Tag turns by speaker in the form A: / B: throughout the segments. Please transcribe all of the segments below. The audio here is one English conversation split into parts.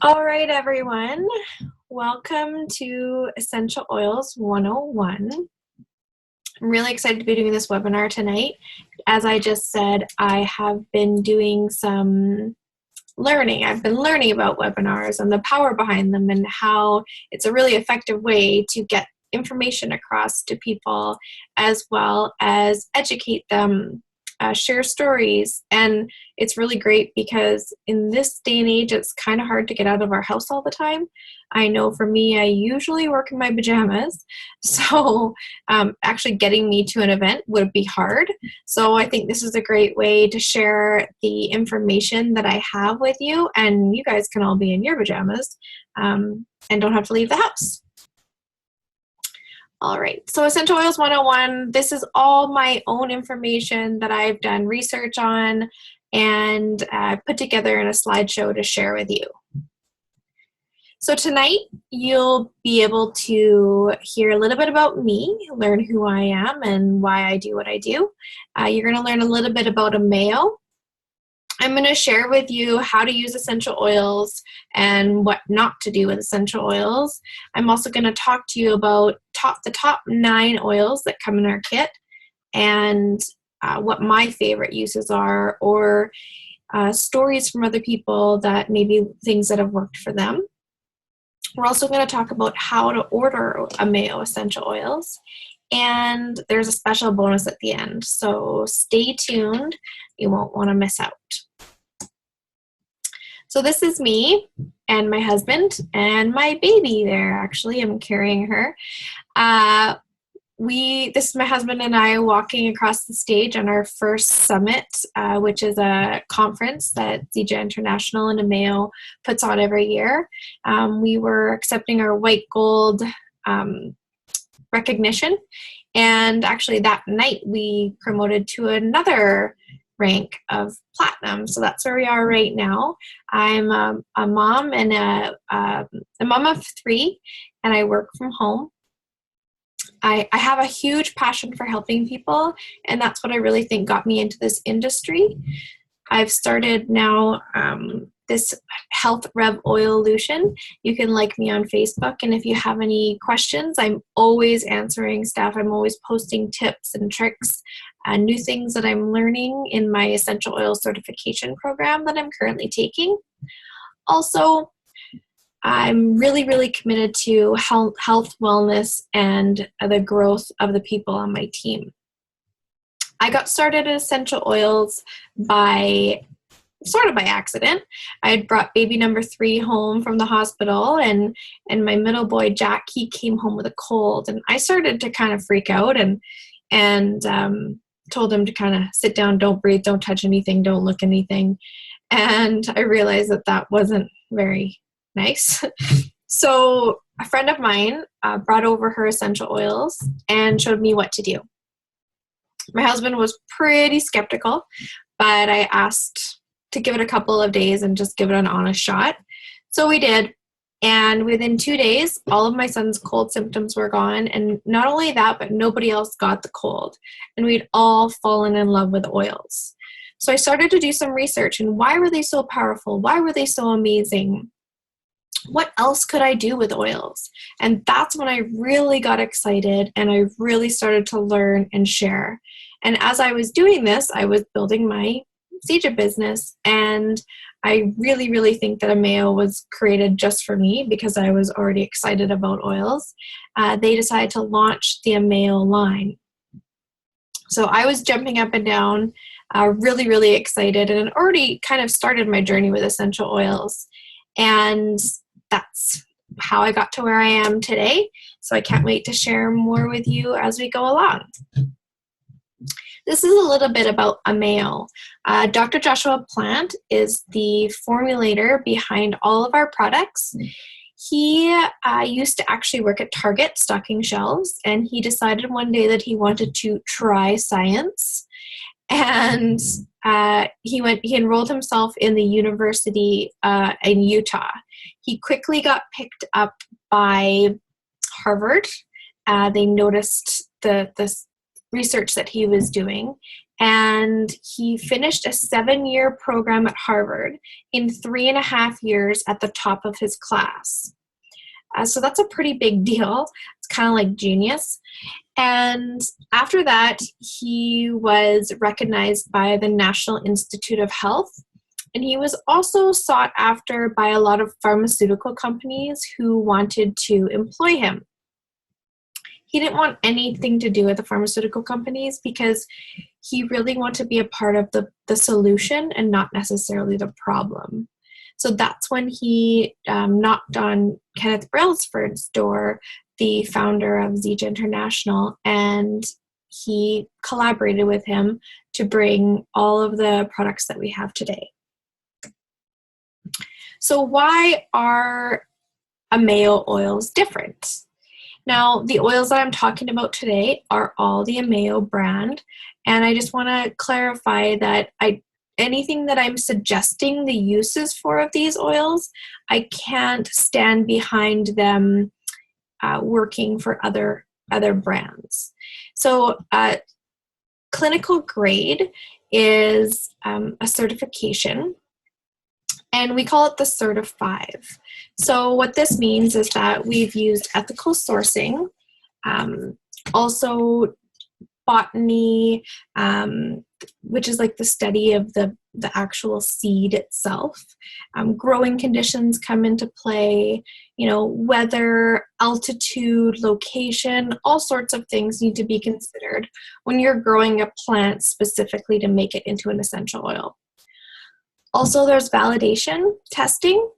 A: All right, everyone. Welcome to Essential Oils 101. I'm really excited to be doing this webinar tonight. As I just said, I have been doing some learning. I've been learning about webinars and the power behind them and how it's a really effective way to get information across to people as well as educate them, share stories. And it's really great because in this day and age, it's kind of hard to get out of our house all the time. I know for me, I usually work in my pajamas, so actually getting me to an event would be hard. So I think this is a great way to share the information that I have with you, and you guys can all be in your pajamas and don't have to leave the house. All right, so Essential Oils 101, this is all my own information that I've done research on and put together in a slideshow to share with you. So tonight, you'll be able to hear a little bit about me, learn who I am and why I do what I do. You're going to learn a little bit about Ameo. I'm going to share with you how to use essential oils and what not to do with essential oils. I'm also going to talk to you about the top 9 oils that come in our kit and what my favorite uses are, or stories from other people that maybe things that have worked for them. We're also going to talk about how to order Ameo essential oils. And there's a special bonus at the end, so stay tuned. You won't want to miss out. So this is me and my husband and my baby there, actually. I'm carrying her. This is my husband and I walking across the stage on our first summit, which is a conference that Zija International and Ameo puts on every year. We were accepting our white gold recognition, and actually that night we promoted to another rank of platinum. So that's where we are right now. I'm a mom and a mom of 3, and I work from home. I have a huge passion for helping people, and that's what I really think got me into this industry. I've started now this Health Rev Oil-lution. You can like me on Facebook, and if you have any questions, I'm always answering stuff. I'm always posting tips and tricks and new things that I'm learning in my essential oil certification program that I'm currently taking. Also, I'm really, really committed to health, wellness, and the growth of the people on my team. I got started at essential oils sort of by accident. I had brought baby number 3 home from the hospital, and my middle boy, Jack, he came home with a cold, and I started to kind of freak out and told him to kind of sit down, don't breathe, don't touch anything, don't look anything. And I realized that that wasn't very nice. So a friend of mine brought over her essential oils and showed me what to do. My husband was pretty skeptical, but I asked to give it a couple of days and just give it an honest shot. So we did. And within 2 days, all of my son's cold symptoms were gone. And not only that, but nobody else got the cold. And we'd all fallen in love with oils. So I started to do some research, and why were they so powerful? Why were they so amazing? What else could I do with oils? And that's when I really got excited and I really started to learn and share. And as I was doing this, I was building my Zija business, and I really, really think that Ameo was created just for me because I was already excited about oils. They decided to launch the Ameo line. So I was jumping up and down, really, really excited, and already kind of started my journey with essential oils. And that's how I got to where I am today. So I can't wait to share more with you as we go along. This is a little bit about Ameo. Dr. Joshua Plant is the formulator behind all of our products. He used to actually work at Target stocking shelves, and he decided one day that he wanted to try science. And he enrolled himself in the university in Utah. He quickly got picked up by Harvard. They noticed the research that he was doing, and he finished a 7-year program at Harvard in 3.5 years at the top of his class. So that's a pretty big deal. It's kind of like genius. And after that, he was recognized by the National Institute of Health. And he was also sought after by a lot of pharmaceutical companies who wanted to employ him. He didn't want anything to do with the pharmaceutical companies because he really wanted to be a part of the solution and not necessarily the problem. So that's when he knocked on Kenneth Brailsford's door, the founder of Zija International, and he collaborated with him to bring all of the products that we have today. So why are Ameo oils different? Now, the oils that I'm talking about today are all the Ameo brand, and I just want to clarify that anything that I'm suggesting the uses for of these oils, I can't stand behind them working for other brands. So clinical grade is a certification, and we call it the Certi-5. So what this means is that we've used ethical sourcing, also botany, which is like the study of the actual seed itself. Growing conditions come into play, weather, altitude, location, all sorts of things need to be considered when you're growing a plant specifically to make it into an essential oil. Also, there's validation testing.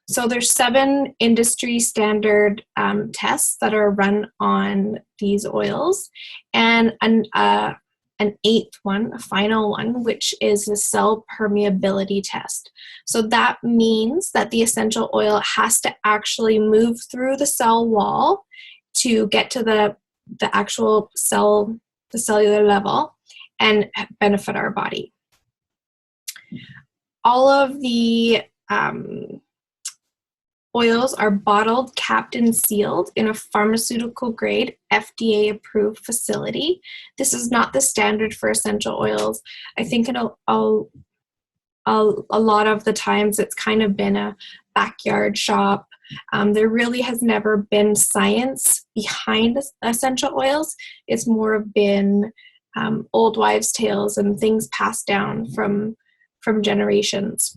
A: So there's 7 industry standard tests that are run on these oils, and an 8th one, a final one, which is the cell permeability test. So that means that the essential oil has to actually move through the cell wall to get to the actual cell, the cellular level, and benefit our body. All of the oils are bottled, capped, and sealed in a pharmaceutical grade, FDA approved facility. This is not the standard for essential oils. I think in a lot of the times it's kind of been a backyard shop. There really has never been science behind essential oils. It's more of been old wives' tales and things passed down from generations.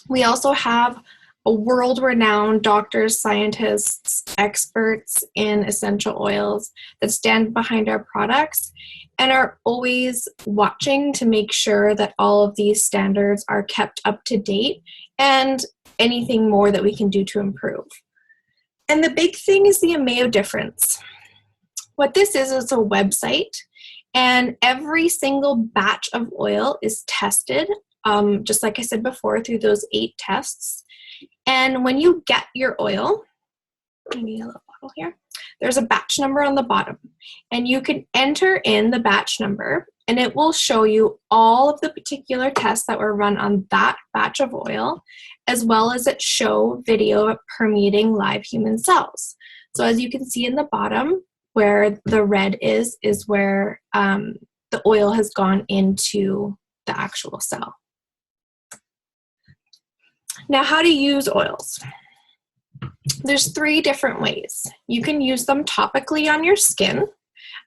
A: We also have a world-renowned doctors, scientists, experts in essential oils that stand behind our products and are always watching to make sure that all of these standards are kept up to date and anything more that we can do to improve. And the big thing is the Ameo difference. What this is a website, and every single batch of oil is tested, just like I said before, through those 8 tests. And when you get your oil, maybe a little bottle here, there's a batch number on the bottom, and you can enter in the batch number, and it will show you all of the particular tests that were run on that batch of oil, as well as it show video of permeating live human cells. So as you can see in the bottom, where the red is where the oil has gone into the actual cell. Now, how to use oils. There's 3 different ways. You can use them topically on your skin.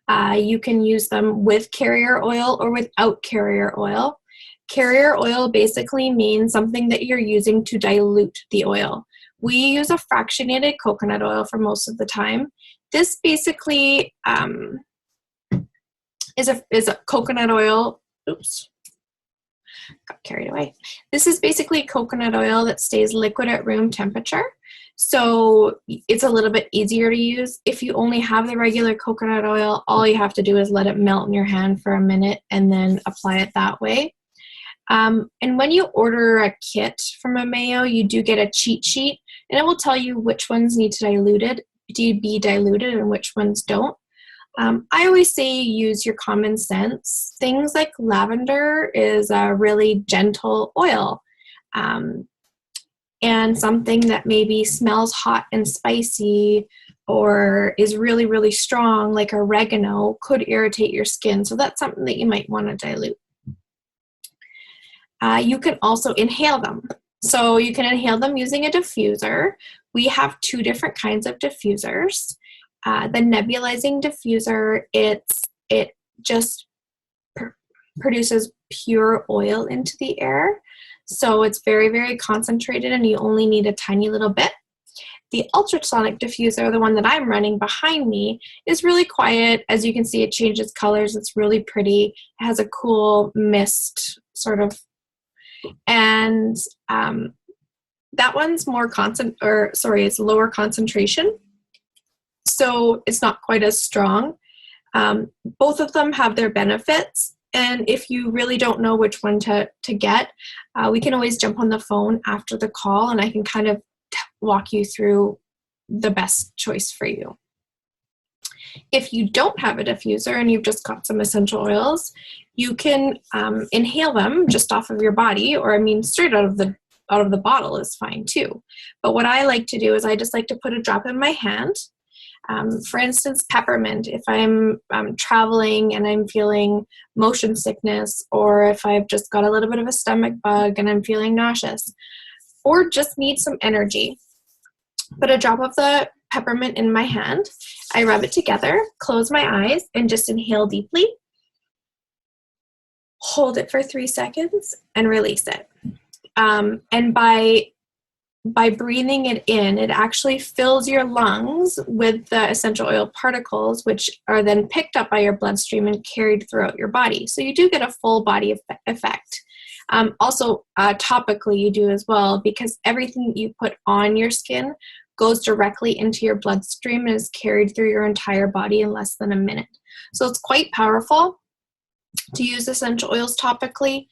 A: You can use them with carrier oil or without carrier oil. Carrier oil basically means something that you're using to dilute the oil. We use a fractionated coconut oil for most of the time. This basically is a coconut oil. Oops. Got carried away. This is basically coconut oil that stays liquid at room temperature. So it's a little bit easier to use. If you only have the regular coconut oil, all you have to do is let it melt in your hand for a minute and then apply it that way. And when you order a kit from Ameo, you do get a cheat sheet, and it will tell you which ones need to be diluted and which ones don't. I always say use your common sense. Things like lavender is a really gentle oil, and something that maybe smells hot and spicy or is really, really strong, like oregano, could irritate your skin. So that's something that you might want to dilute. You can also inhale them. So you can inhale them using a diffuser. We have two different kinds of diffusers. The nebulizing diffuser, it just produces pure oil into the air. So it's very, very concentrated and you only need a tiny little bit. The ultrasonic diffuser, the one that I'm running behind me, is really quiet. As you can see, it changes colors. It's really pretty. It has a cool mist sort of. And that one's it's lower concentration. So it's not quite as strong. Both of them have their benefits. And if you really don't know which one to get, we can always jump on the phone after the call and I can kind of walk you through the best choice for you. If you don't have a diffuser and you've just got some essential oils, you can inhale them just off of your body, or straight out of the bottle is fine too. But what I like to do is I just like to put a drop in my hand. For instance, peppermint, if I'm traveling and I'm feeling motion sickness, or if I've just got a little bit of a stomach bug and I'm feeling nauseous, or just need some energy. Put a drop of the peppermint in my hand. I rub it together, close my eyes, and just inhale deeply. Hold it for 3 seconds and release it. And by breathing it in, it actually fills your lungs with the essential oil particles, which are then picked up by your bloodstream and carried throughout your body. So you do get a full body effect. Also, topically you do as well, because everything that you put on your skin goes directly into your bloodstream and is carried through your entire body in less than a minute. So it's quite powerful to use essential oils topically.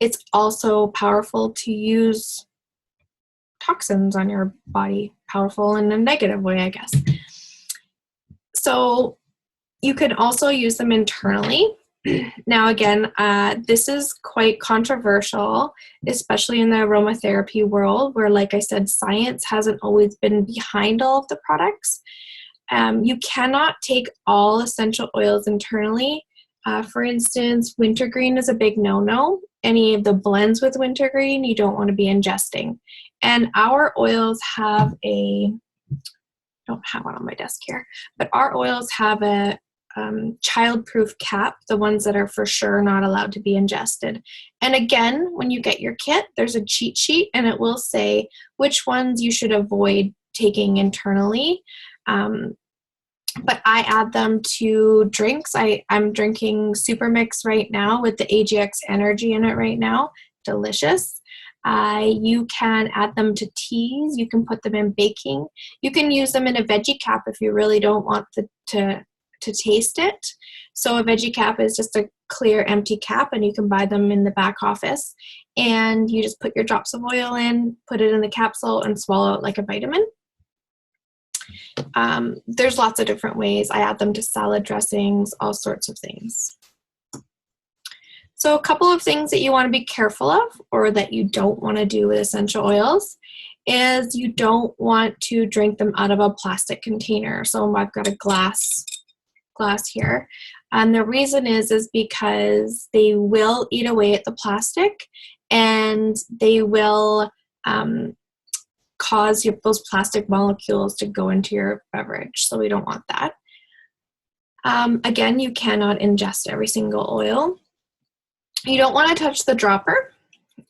A: It's also powerful to use toxins on your body, powerful in a negative way, I guess. So you can also use them internally. Now, again, this is quite controversial, especially in the aromatherapy world, where, like I said, science hasn't always been behind all of the products. You cannot take all essential oils internally. For instance, wintergreen is a big no-no. Any of the blends with wintergreen, you don't want to be ingesting. And our oils have I don't have one on my desk here, but our oils have a child-proof cap, the ones that are for sure not allowed to be ingested. And again, when you get your kit, there's a cheat sheet and it will say which ones you should avoid taking internally. But I add them to drinks. I'm drinking Super Mix right now with the AGX Energy in it right now. Delicious. You can add them to teas. You can put them in baking. You can use them in a veggie cap if you really don't want to taste it. So a veggie cap is just a clear empty cap and you can buy them in the back office. And you just put your drops of oil in, put it in the capsule and swallow it like a vitamin. There's lots of different ways. I add them to salad dressings, all sorts of things. So a couple of things that you want to be careful of, or that you don't want to do with essential oils, is you don't want to drink them out of a plastic container. So I've got a glass here. And the reason is because they will eat away at the plastic and they will cause those plastic molecules to go into your beverage. So we don't want that. Again, you cannot ingest every single oil. You don't want to touch the dropper.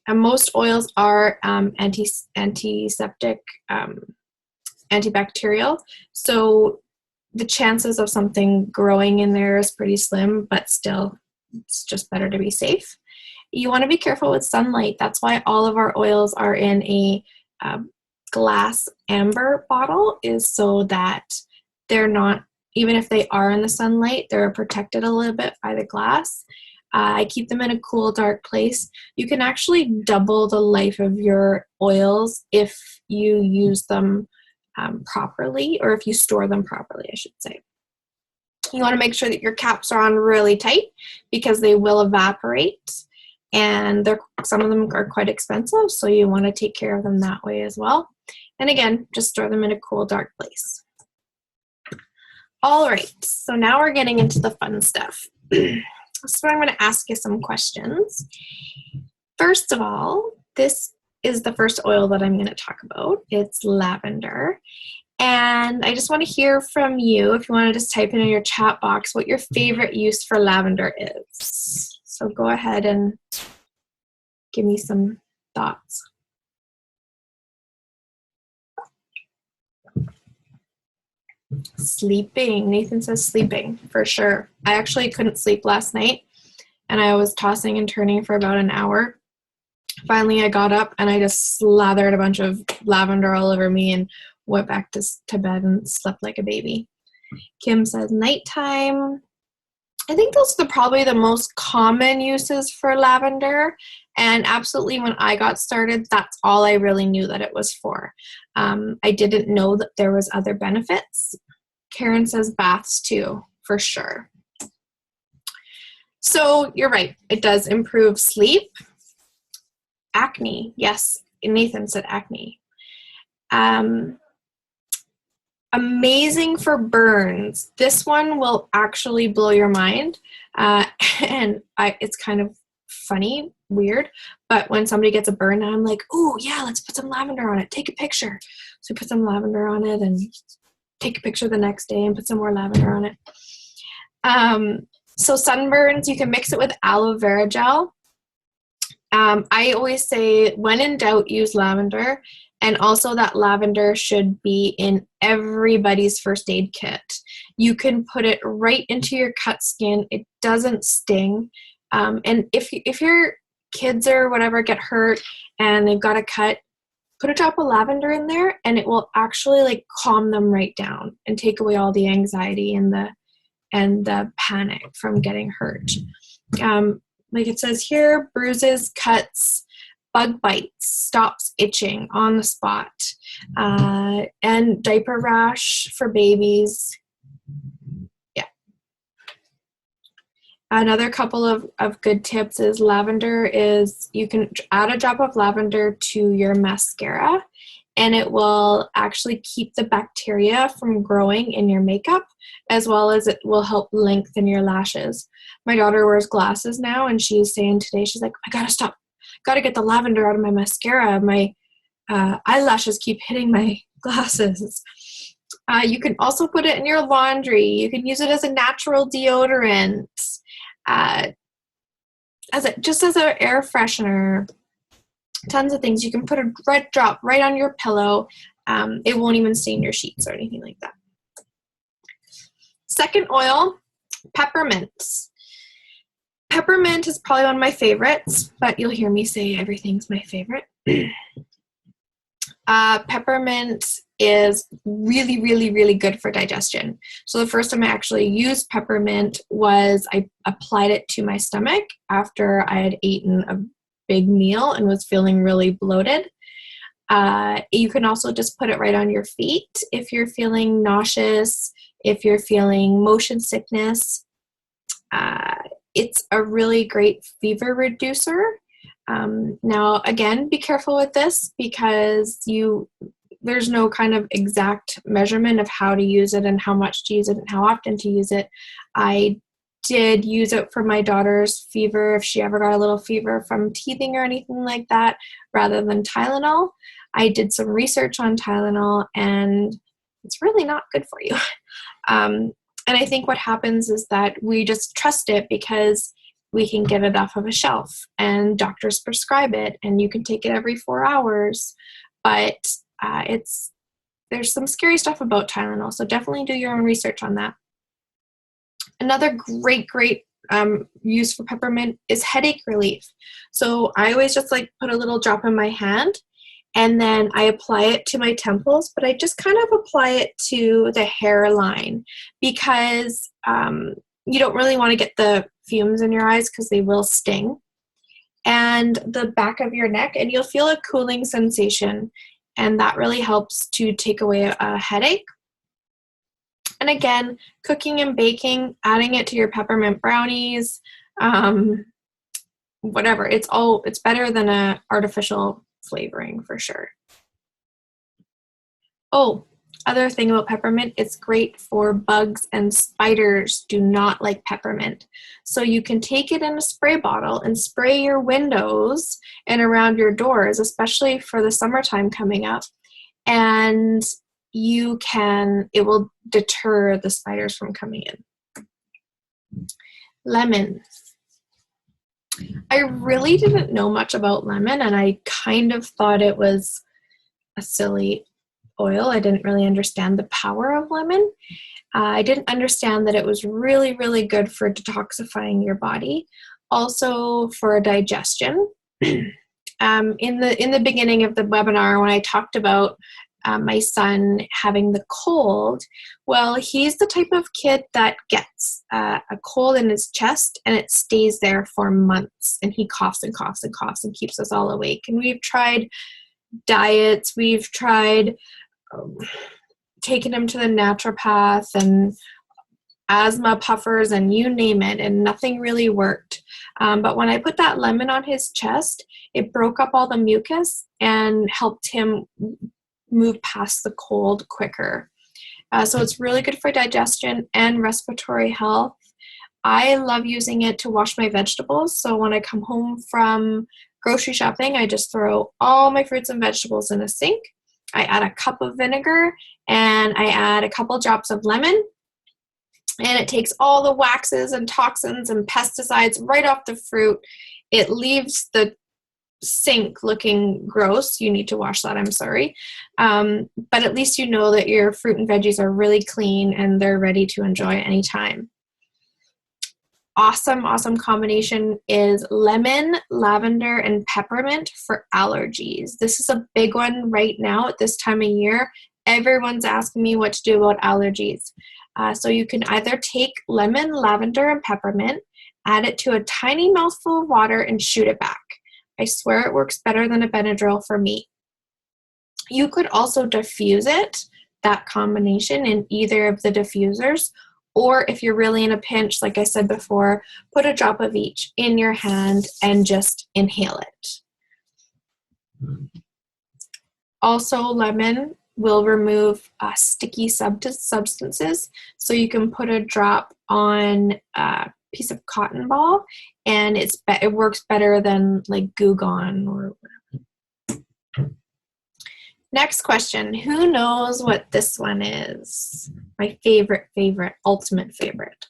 A: And most oils are antiseptic, antibacterial. So the chances of something growing in there is pretty slim, but still, it's just better to be safe. You want to be careful with sunlight. That's why all of our oils are in a glass amber bottle, is so that they're not, even if they are in the sunlight, they're protected a little bit by the glass. I keep them in a cool, dark place. You can actually double the life of your oils if you use them properly, or if you store them properly, I should say. You want to make sure that your caps are on really tight because they will evaporate, and some of them are quite expensive, so you want to take care of them that way as well. And again, just store them in a cool, dark place. All right, so now we're getting into the fun stuff. So I'm going to ask you some questions. First of all, this is the first oil that I'm going to talk about. It's lavender. And I just want to hear from you, if you want to just type in your chat box, what your favorite use for lavender is. So go ahead and give me some thoughts. Sleeping. Nathan says sleeping, for sure. I actually couldn't sleep last night, and I was tossing and turning for about an hour. Finally, I got up, and I just slathered a bunch of lavender all over me and went back to bed and slept like a baby. Kim says nighttime. I think those are probably the most common uses for lavender. And absolutely, when I got started, that's all I really knew that it was for. I didn't know that there was other benefits. Karen says baths too, for sure. So you're right. It does improve sleep. Acne. Yes, Nathan said acne. Amazing for burns. This one will actually blow your mind. It's kind of funny, weird, but when somebody gets a burn, I'm like, oh yeah, let's put some lavender on it. Take a picture. So put some lavender on it and take a picture the next day and put some more lavender on it. So sunburns, you can mix it with aloe vera gel. I always say, when in doubt, use lavender. And also that lavender should be in everybody's first aid kit. You can put it right into your cut skin. It doesn't sting. And if your kids or whatever get hurt and they've got a cut, put a drop of lavender in there and it will actually like calm them right down and take away all the anxiety and the panic from getting hurt. Like it says here, bruises, cuts, bug bites, stops itching on the spot, and diaper rash for babies. Yeah. Another couple of good tips is lavender is, you can add a drop of lavender to your mascara and it will actually keep the bacteria from growing in your makeup, as well as it will help lengthen your lashes. My daughter wears glasses now, and she's saying today, she's like, I gotta stop. Gotta get the lavender out of my mascara. My eyelashes keep hitting my glasses. You can also put it in your laundry. You can use it as a natural deodorant, just as an air freshener. Tons of things. You can put a red drop right on your pillow. It won't even stain your sheets or anything like that. Second oil, peppermints. Peppermint is probably one of my favorites, but you'll hear me say everything's my favorite. Peppermint is really, really, really good for digestion. So the first time I actually used peppermint was I applied it to my stomach after I had eaten a big meal and was feeling really bloated. You can also just put it right on your feet if you're feeling nauseous, if you're feeling motion sickness. It's a really great fever reducer. Now, again, be careful with this because there's no kind of exact measurement of how to use it and how much to use it and how often to use it. I did use it for my daughter's fever, if she ever got a little fever from teething or anything like that, rather than Tylenol. I did some research on Tylenol, and it's really not good for you. And I think what happens is that we just trust it because we can get it off of a shelf and doctors prescribe it and you can take it every 4 hours. But there's some scary stuff about Tylenol, so definitely do your own research on that. Another great use for peppermint is headache relief. So I always just like put a little drop in my hand and then I apply it to my temples, but I just kind of apply it to the hairline because you don't really want to get the fumes in your eyes because they will sting. And the back of your neck, and you'll feel a cooling sensation, and that really helps to take away a headache. And again, cooking and baking, adding it to your peppermint brownies, whatever. It's better than a artificial flavoring for sure. Oh, other thing about peppermint, it's great for bugs, and spiders do not like peppermint. So you can take it in a spray bottle and spray your windows and around your doors, especially for the summertime coming up. And it will deter the spiders from coming in. Lemon. I really didn't know much about lemon, and I kind of thought it was a silly oil. I didn't really understand the power of lemon. I didn't understand that it was really, really good for detoxifying your body, also for digestion. In the beginning of the webinar, when I talked about my son having the cold, well, he's the type of kid that gets a cold in his chest and it stays there for months, and he coughs and coughs and coughs and keeps us all awake. And we've tried diets, we've tried taking him to the naturopath and asthma puffers and you name it, and nothing really worked. But when I put that lemon on his chest, it broke up all the mucus and helped him move past the cold quicker. So it's really good for digestion and respiratory health. I love using it to wash my vegetables. So when I come home from grocery shopping, I just throw all my fruits and vegetables in a sink. I add a cup of vinegar and I add a couple drops of lemon, and it takes all the waxes and toxins and pesticides right off the fruit. It leaves the sink looking gross. You need to wash that, I'm sorry. But at least you know that your fruit and veggies are really clean and they're ready to enjoy anytime. Awesome combination is lemon, lavender, and peppermint for allergies. This is a big one right now at this time of year. Everyone's asking me what to do about allergies. So you can either take lemon, lavender, and peppermint, add it to a tiny mouthful of water, and shoot it back. I swear it works better than a Benadryl for me. You could also diffuse it, that combination, in either of the diffusers. Or if you're really in a pinch, like I said before, put a drop of each in your hand and just inhale it. Also, lemon will remove sticky substances. So you can put a drop on a piece of cotton ball, and it works better than like Goo Gone or whatever. Next question. Who knows what this one is? My favorite, ultimate favorite.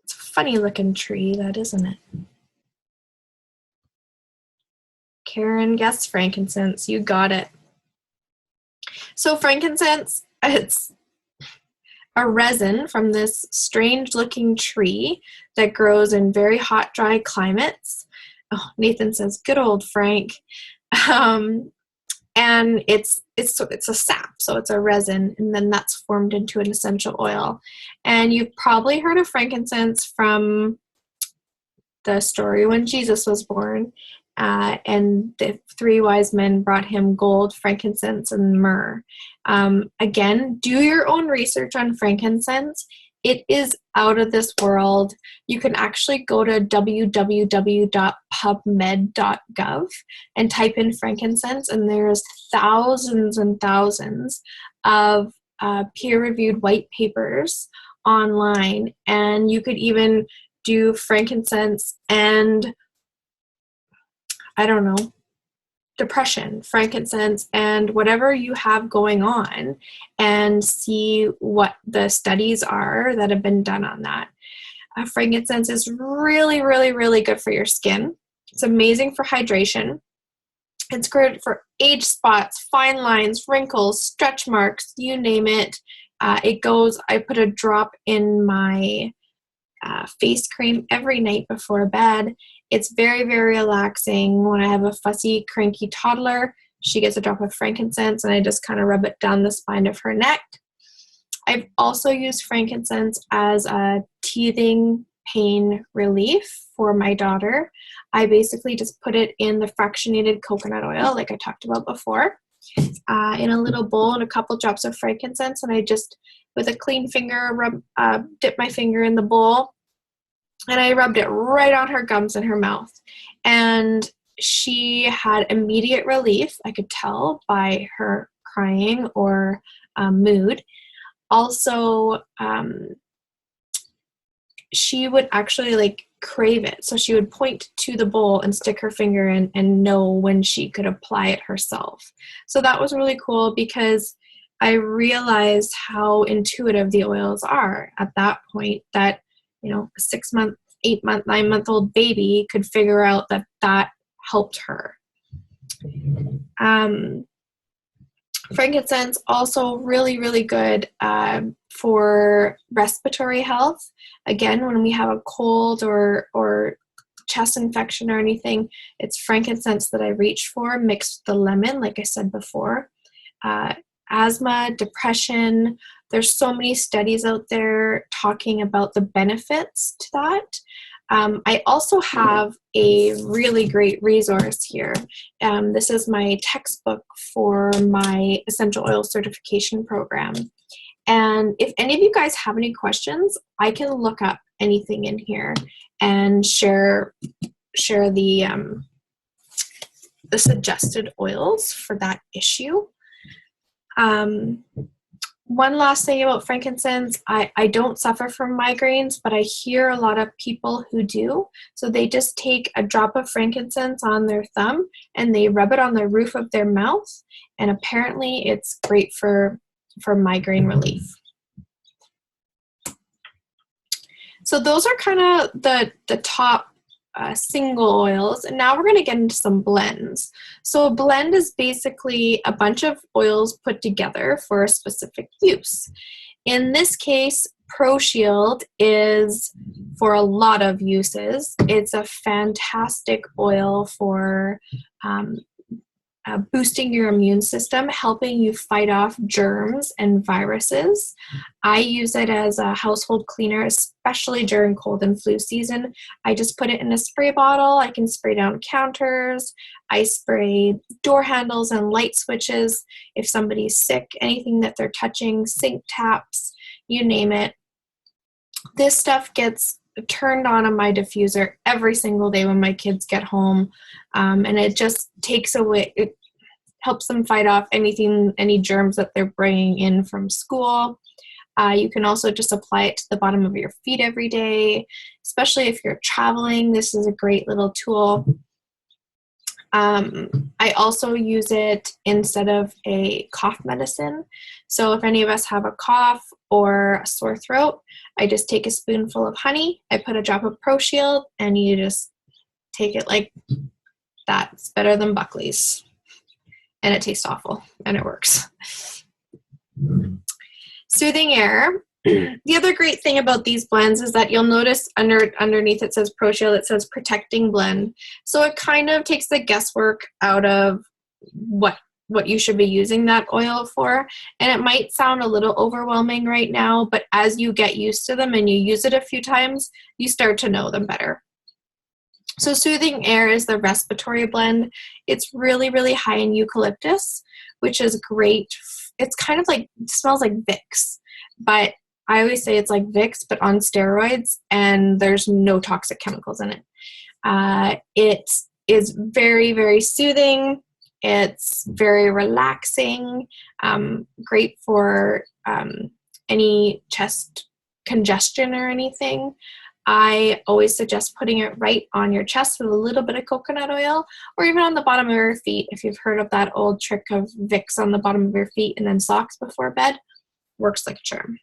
A: It's a funny looking tree, that isn't it? Karen guessed frankincense. You got it. So frankincense, it's a resin from this strange looking tree that grows in very hot, dry climates. Oh, Nathan says, good old Frank. And it's a sap, so it's a resin, and then that's formed into an essential oil. And you've probably heard of frankincense from the story when Jesus was born, and the three wise men brought him gold, frankincense, and myrrh. Again, do your own research on frankincense. It is out of this world. You can actually go to www.pubmed.gov and type in frankincense, and there's thousands and thousands of peer-reviewed white papers online. And you could even do frankincense and, I don't know, depression, frankincense, and whatever you have going on, and see what the studies are that have been done on that. Frankincense is really, really, really good for your skin. It's amazing for hydration. It's good for age spots, fine lines, wrinkles, stretch marks, you name it. I put a drop in my face cream every night before bed. It's very, very relaxing. When I have a fussy, cranky toddler, she gets a drop of frankincense, and I just kind of rub it down the spine of her neck. I've also used frankincense as a teething pain relief for my daughter. I basically just put it in the fractionated coconut oil, like I talked about before, in a little bowl and a couple drops of frankincense, and I just, with a clean finger, dip my finger in the bowl, and I rubbed it right on her gums and her mouth. And she had immediate relief. I could tell by her crying or mood. Also, she would actually like crave it. So she would point to the bowl and stick her finger in and know when she could apply it herself. So that was really cool because I realized how intuitive the oils are at that point, that, you know, a 6-month, 8-month, 9-month-old baby could figure out that that helped her. Frankincense also really, really good for respiratory health. Again, when we have a cold or chest infection or anything, it's frankincense that I reach for, mixed with the lemon, like I said before. Asthma, depression, there's so many studies out there talking about the benefits to that. I also have a really great resource here. This is my textbook for my essential oil certification program. And if any of you guys have any questions, I can look up anything in here and share the suggested oils for that issue. One last thing about frankincense, I don't suffer from migraines, but I hear a lot of people who do. So they just take a drop of frankincense on their thumb and they rub it on the roof of their mouth. And apparently it's great for migraine relief. So those are kind of the top single oils. And now we're going to get into some blends. So a blend is basically a bunch of oils put together for a specific use. In this case, ProShield is for a lot of uses. It's a fantastic oil for boosting your immune system, helping you fight off germs and viruses. I use it as a household cleaner, especially during cold and flu season. I just put it in a spray bottle. I can spray down counters. I spray door handles and light switches. If somebody's sick, anything that they're touching, sink taps, you name it. This stuff gets turned on my diffuser every single day when my kids get home, and it just takes away, it helps them fight off any germs that they're bringing in from school. You can also just apply it to the bottom of your feet every day, especially if you're traveling. This is a great little tool. I also use it instead of a cough medicine. So if any of us have a cough or a sore throat, I just take a spoonful of honey, I put a drop of ProShield, and you just take it like that. It's better than Buckley's. And it tastes awful, and it works. Soothing Air. The other great thing about these blends is that you'll notice underneath it says ProShield, it says protecting blend. So it kind of takes the guesswork out of what you should be using that oil for. And it might sound a little overwhelming right now, but as you get used to them and you use it a few times, you start to know them better. So Soothing Air is the respiratory blend. It's really, really high in eucalyptus, which is great. It's kind of like, it smells like Vicks, but I always say it's like Vicks, but on steroids, and there's no toxic chemicals in it. It is very, very soothing. It's very relaxing, great for any chest congestion or anything. I always suggest putting it right on your chest with a little bit of coconut oil, or even on the bottom of your feet. If you've heard of that old trick of Vicks on the bottom of your feet and then socks before bed, works like a charm.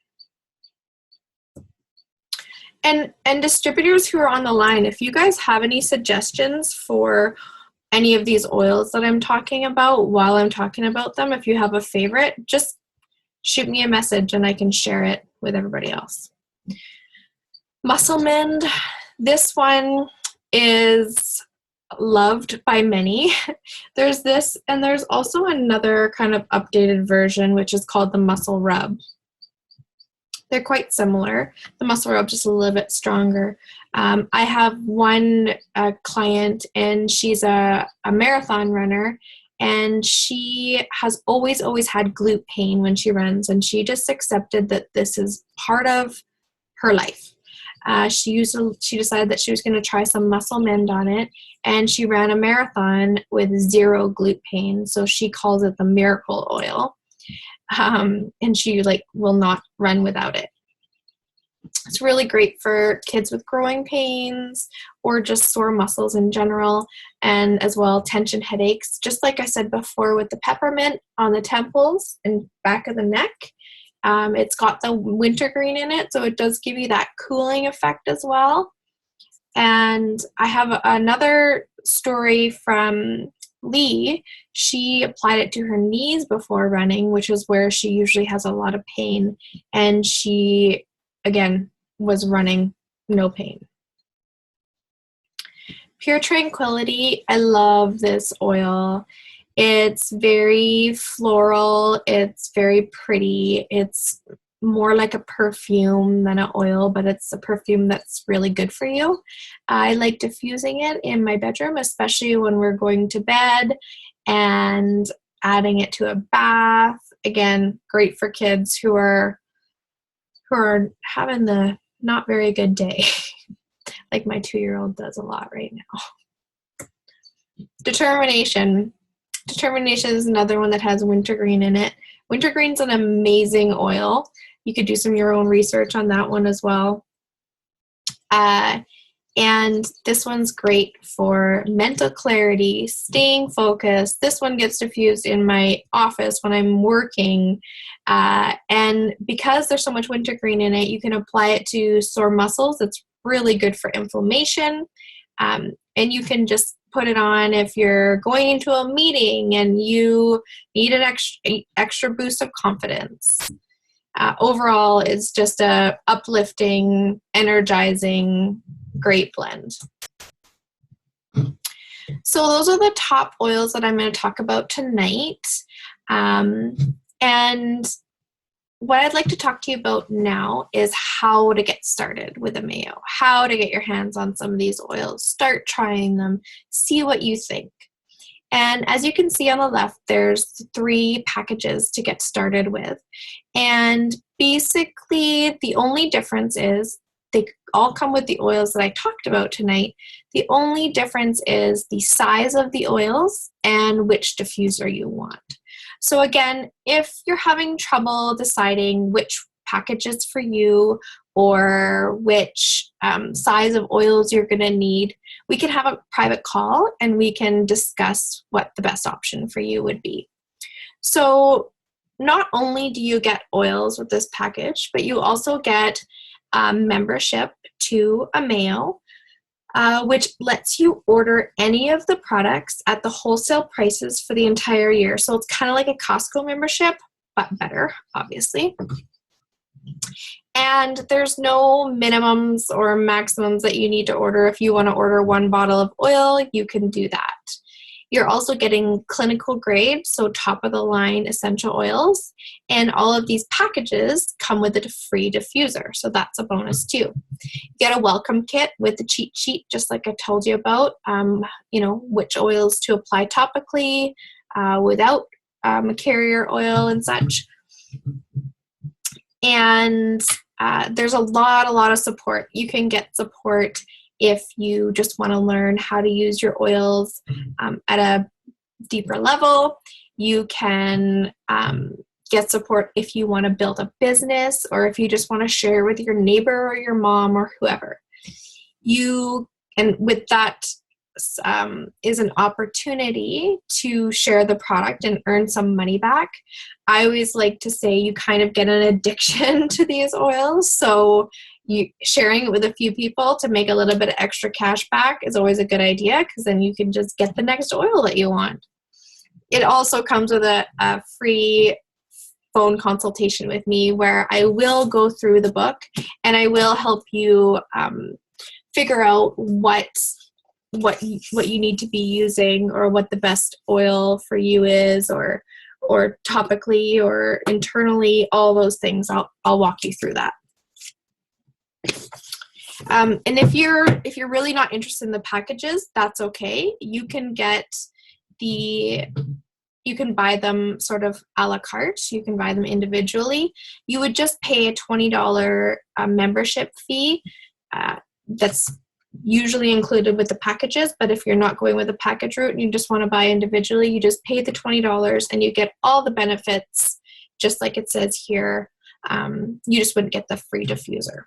A: And distributors who are on the line, if you guys have any suggestions for any of these oils that I'm talking about while I'm talking about them, if you have a favorite, just shoot me a message and I can share it with everybody else. Muscle Mend, this one is loved by many. There's this, and there's also another kind of updated version, which is called the Muscle Rub. They're quite similar. The Muscle Rub just a little bit stronger. I have one client, and she's a marathon runner, and she has always had glute pain when she runs, and she just accepted that this is part of her life. She decided that she was going to try some Muscle Mend on it, and she ran a marathon with 0 glute pain. So she calls it the miracle oil, and she will not run without it. It's really great for kids with growing pains or just sore muscles in general, and as well tension headaches. Just like I said before with the peppermint on the temples and back of the neck, it's got the wintergreen in it, so it does give you that cooling effect as well. And I have another story from Lee. She applied it to her knees before running, which is where she usually has a lot of pain, and she, again, was running no pain. Pure Tranquility, I love this oil. It's very floral, it's very pretty, it's more like a perfume than an oil, but it's a perfume that's really good for you. I like diffusing it in my bedroom, especially when we're going to bed, and adding it to a bath. Again, great for kids who are having the not very good day, like my 2-year-old does a lot right now. Determination. Determination is another one that has wintergreen in it. Wintergreen's an amazing oil. You could do some of your own research on that one as well. And this one's great for mental clarity, staying focused. This one gets diffused in my office when I'm working. And because there's so much wintergreen in it, you can apply it to sore muscles. It's really good for inflammation. And you can just put it on if you're going into a meeting and you need an extra boost of confidence. Overall, it's just a uplifting, energizing, great blend. So those are the top oils that I'm going to talk about tonight. And what I'd like to talk to you about now is how to get started with a mayo, how to get your hands on some of these oils, start trying them, see what you think. And as you can see on the left, there's 3 packages to get started with. And basically, the only difference is they all come with the oils that I talked about tonight. The only difference is the size of the oils and which diffuser you want. So again, if you're having trouble deciding which package is for you or which size of oils you're going to need, we can have a private call and we can discuss what the best option for you would be. So not only do you get oils with this package, but you also get membership to a Mayo, which lets you order any of the products at the wholesale prices for the entire year. So it's kind of like a Costco membership, but better, obviously. And there's no minimums or maximums that you need to order. If you want to order 1 bottle of oil, you can do that. You're also getting clinical grade, so top of the line essential oils. And all of these packages come with a free diffuser, so that's a bonus too. You get a welcome kit with the cheat sheet, just like I told you about, which oils to apply topically without a carrier oil and such. And there's a lot of support. You can get support if you just want to learn how to use your oils at a deeper level. You can get support if you want to build a business or if you just want to share with your neighbor or your mom or whoever. And with that is an opportunity to share the product and earn some money back. I always like to say you kind of get an addiction to these oils, so sharing it with a few people to make a little bit of extra cash back is always a good idea, because then you can just get the next oil that you want. It also comes with a free phone consultation with me where I will go through the book and I will help you figure out what you need to be using or what the best oil for you is, or topically or internally, all those things. I'll walk you through that. And if you're really not interested in the packages, that's okay. You can buy them sort of a la carte. You can buy them individually. You would just pay a $20 membership fee that's usually included with the packages, but if you're not going with a package route and you just want to buy individually, you just pay the $20 and you get all the benefits just like it says here. You just wouldn't get the free diffuser.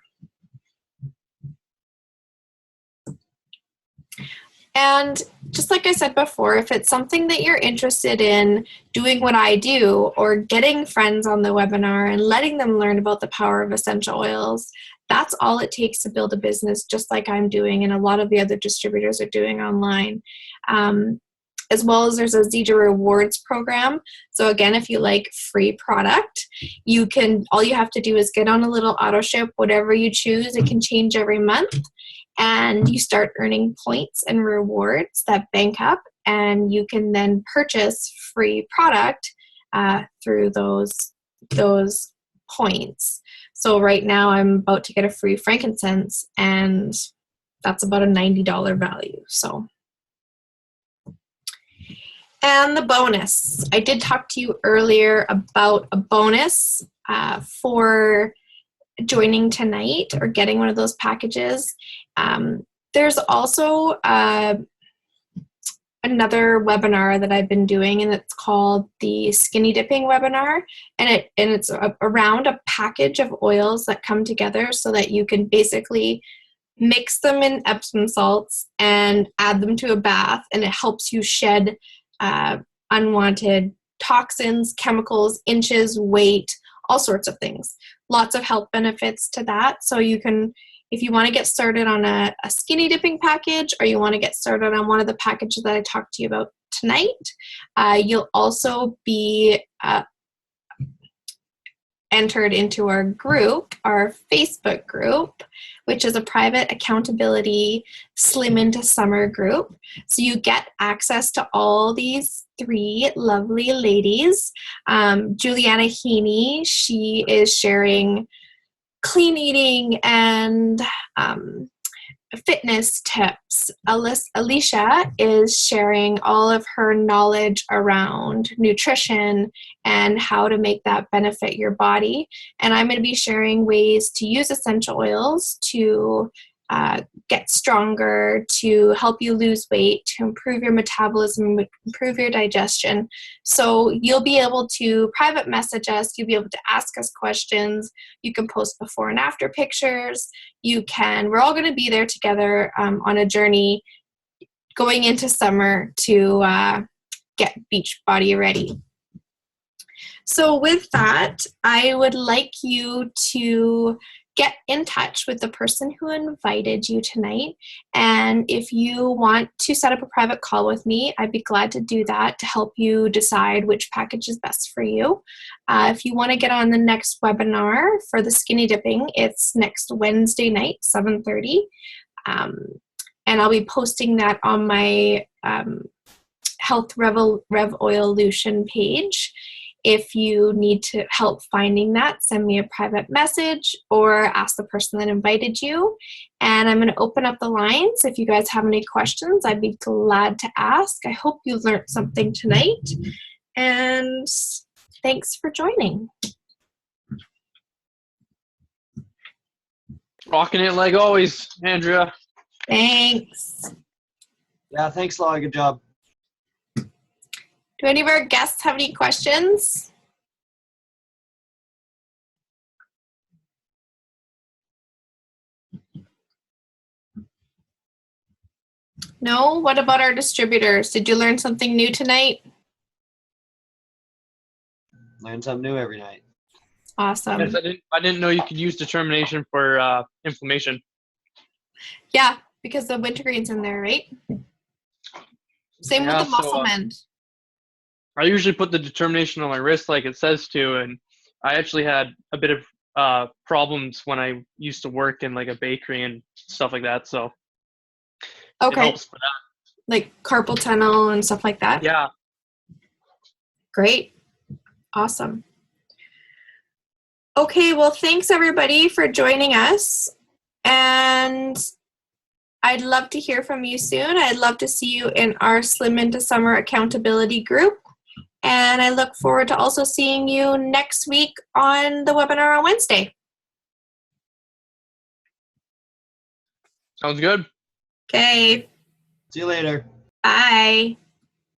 A: And just like I said before, if it's something that you're interested in doing what I do, or getting friends on the webinar and letting them learn about the power of essential oils, that's all it takes to build a business, just like I'm doing and a lot of the other distributors are doing online. As well as there's a Zeta Rewards program. So again, if you like free product, you can, all you have to do is get on a little auto ship, whatever you choose. It can change every month. And you start earning points and rewards that bank up, and you can then purchase free product through those points. So right now I'm about to get a free frankincense, and that's about a $90 value. So, and the bonus. I did talk to you earlier about a bonus for joining tonight or getting one of those packages. There's also another webinar that I've been doing, and it's called the Skinny Dipping webinar, and it's around a package of oils that come together so that you can basically mix them in Epsom salts and add them to a bath, and it helps you shed unwanted toxins, chemicals, inches, weight, all sorts of things. Lots of health benefits to that. So you can, if you want to get started on a skinny dipping package, or you want to get started on one of the packages that I talked to you about tonight, you'll also be entered into our group, our Facebook group, which is a private accountability slim into summer group. So you get access to all these three lovely ladies. Juliana Heaney, she is sharing clean eating and fitness tips. Alicia is sharing all of her knowledge around nutrition and how to make that benefit your body. And I'm going to be sharing ways to use essential oils to get stronger, to help you lose weight, to improve your metabolism, improve your digestion. So you'll be able to private message us, you'll be able to ask us questions, you can post before and after pictures, we're all going to be there together on a journey going into summer to get beach body ready. So with that, I would like you to get in touch with the person who invited you tonight. And if you want to set up a private call with me, I'd be glad to do that to help you decide which package is best for you. If you want to get on the next webinar for the skinny dipping, it's next Wednesday night, 7:30. And I'll be posting that on my Health Revolution page. If you need to help finding that, send me a private message or ask the person that invited you. And I'm going to open up the lines. If you guys have any questions, I'd be glad to ask. I hope you learned something tonight. And thanks for joining.
B: Rocking it like always, Andrea.
A: Thanks.
C: Yeah, thanks, Laura. Good job.
A: Do any of our guests have any questions? No? What about our distributors? Did you learn something new tonight?
C: Learn something new every night.
A: Awesome.
B: Yes, I didn't know you could use determination for inflammation.
A: Yeah, because the wintergreen's in there, right? Same with the muscle mend.
B: I usually put the determination on my wrist like it says to, and I actually had a bit of problems when I used to work in like a bakery and stuff like that, so it helps for that.
A: Like carpal tunnel and stuff like that?
B: Yeah.
A: Great. Awesome. Okay, well, thanks everybody for joining us, and I'd love to hear from you soon. I'd love to see you in our Slim into Summer accountability group. And I look forward to also seeing you next week on the webinar on Wednesday.
B: Sounds good.
A: Okay.
C: See you later.
A: Bye.